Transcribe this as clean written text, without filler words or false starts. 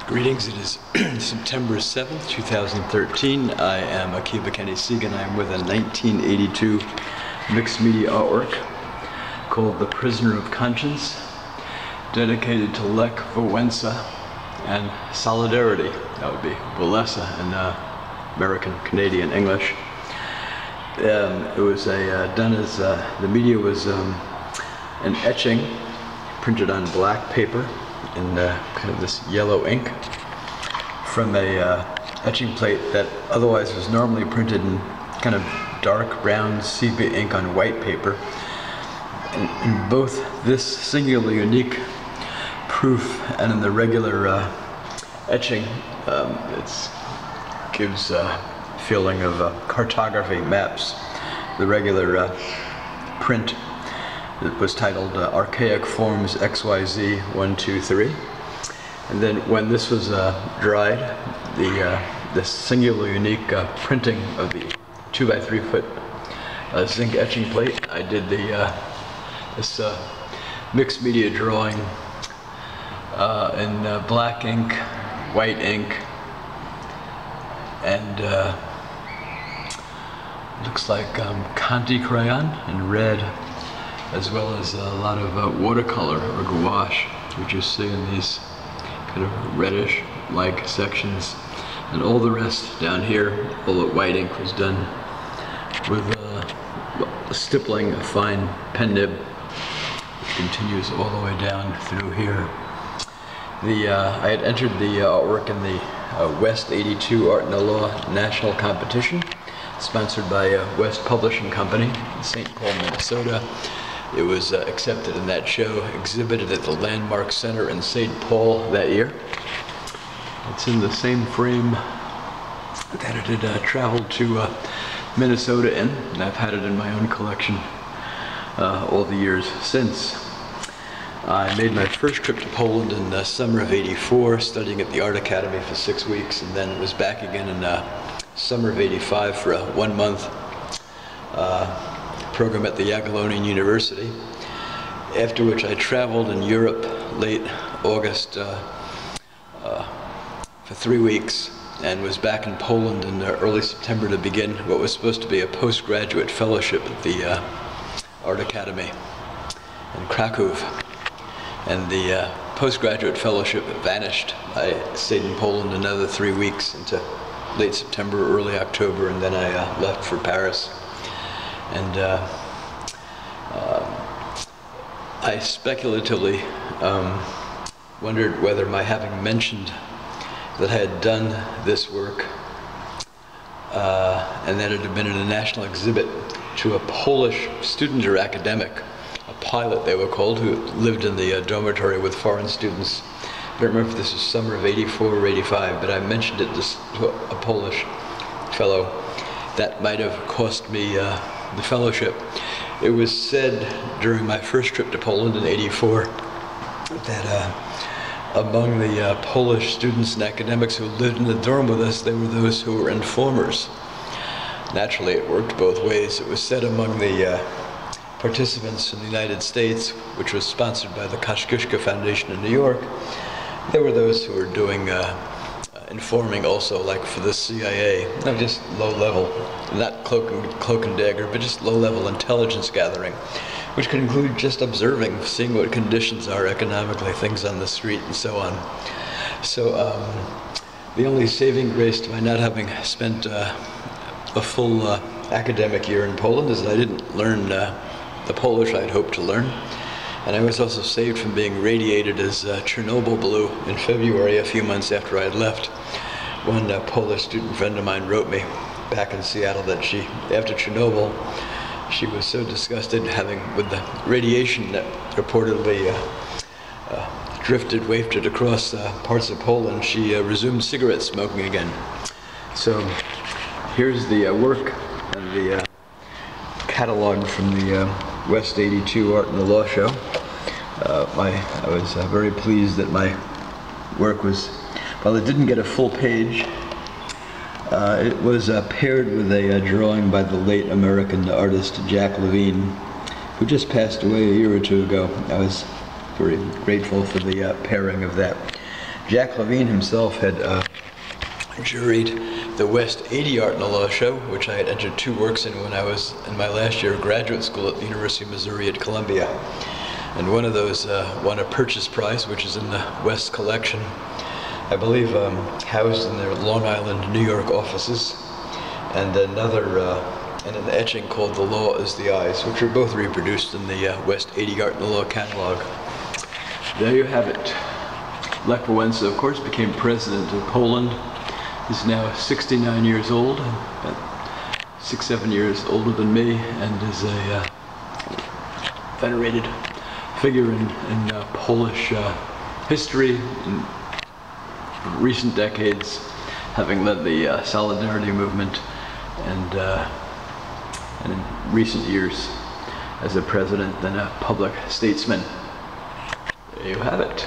Greetings, it is September 7th, 2013. I am Akiba Kenny Segan. I am with a 1982 mixed media artwork called The Prisoner of Conscience, dedicated to Lech Wałęsa and Solidarity. That would be Walesa in American Canadian English. It was done as, the media was an etching printed on black paper in kind of this yellow ink from a etching plate that otherwise was normally printed in kind of dark brown sepia ink on white paper. In both this singularly unique proof and in the regular etching, it gives a feeling of cartography maps. The regular print, it was titled Archaic Forms XYZ 1, 2, 3. And then when this was dried, the singular unique printing of the 2 by 3 foot zinc etching plate, I did this mixed media drawing in black ink, white ink, and looks like Conte crayon in red, as well as a lot of watercolor or gouache, which you see in these kind of reddish-like sections. And all the rest down here, all the white ink was done with stippling a fine pen nib, which continues all the way down through here. I had entered the artwork in the West 82 Art in the Law National Competition, sponsored by West Publishing Company in St. Paul, Minnesota. It was accepted in that show, exhibited at the Landmark Center in St. Paul that year. It's in the same frame that it had traveled to Minnesota in, and I've had it in my own collection all the years since. I made my first trip to Poland in the summer of '84, studying at the Art Academy for 6 weeks, and then was back again in summer of '85 for a 1-month program at the Jagiellonian University, after which I traveled in Europe late August for 3 weeks, and was back in Poland in early September to begin what was supposed to be a postgraduate fellowship at the Art Academy in Krakow. And the postgraduate fellowship vanished. I stayed in Poland another 3 weeks into late September, early October, and then I left for Paris. And I speculatively wondered whether my having mentioned that I had done this work and that it had been in a national exhibit to a Polish student or academic, a pilot they were called, who lived in the dormitory with foreign students. I don't remember if this was summer of '84 or '85, but I mentioned it to a Polish fellow. That might have cost me the fellowship. It was said during my first trip to Poland in '84 that among the Polish students and academics who lived in the dorm with us, there were those who were informers. Naturally, it worked both ways. It was said among the participants in the United States, which was sponsored by the Kosciuszko Foundation in New York, there were those who were doing informing also, like for the CIA, not just low-level, not cloak and dagger, but just low-level intelligence gathering, which could include just observing, seeing what conditions are economically, things on the street, and so on. So the only saving grace to my not having spent a full academic year in Poland is that I didn't learn the Polish I'd hoped to learn. And I was also saved from being radiated as Chernobyl blue in February, a few months after I had left. One Polish student friend of mine wrote me back in Seattle that after Chernobyl, she was so disgusted with the radiation that reportedly wafted across parts of Poland, she resumed cigarette smoking again. So here's the work and the catalog from the West 82 Art in the Law show. I was very pleased that my work was, while it didn't get a full page, it was paired with a drawing by the late American artist Jack Levine, who just passed away a year or two ago. I was very grateful for the pairing of that. Jack Levine himself had juried the West 80 Art in the Law show, which I had entered 2 works in when I was in my last year of graduate school at the University of Missouri at Columbia. And one of those won a purchase prize, which is in the West collection, I believe housed in their Long Island, New York offices, and another and an etching called The Law is the Eyes, which were both reproduced in the West 80 Art in the Law catalog. There you have it. Lech Wałęsa, of course, became president of Poland. He's now 69 years old, about 6-7 years older than me, and is a venerated figure in Polish history in recent decades, having led the Solidarity movement, and in recent years as a president and a public statesman. There you have it.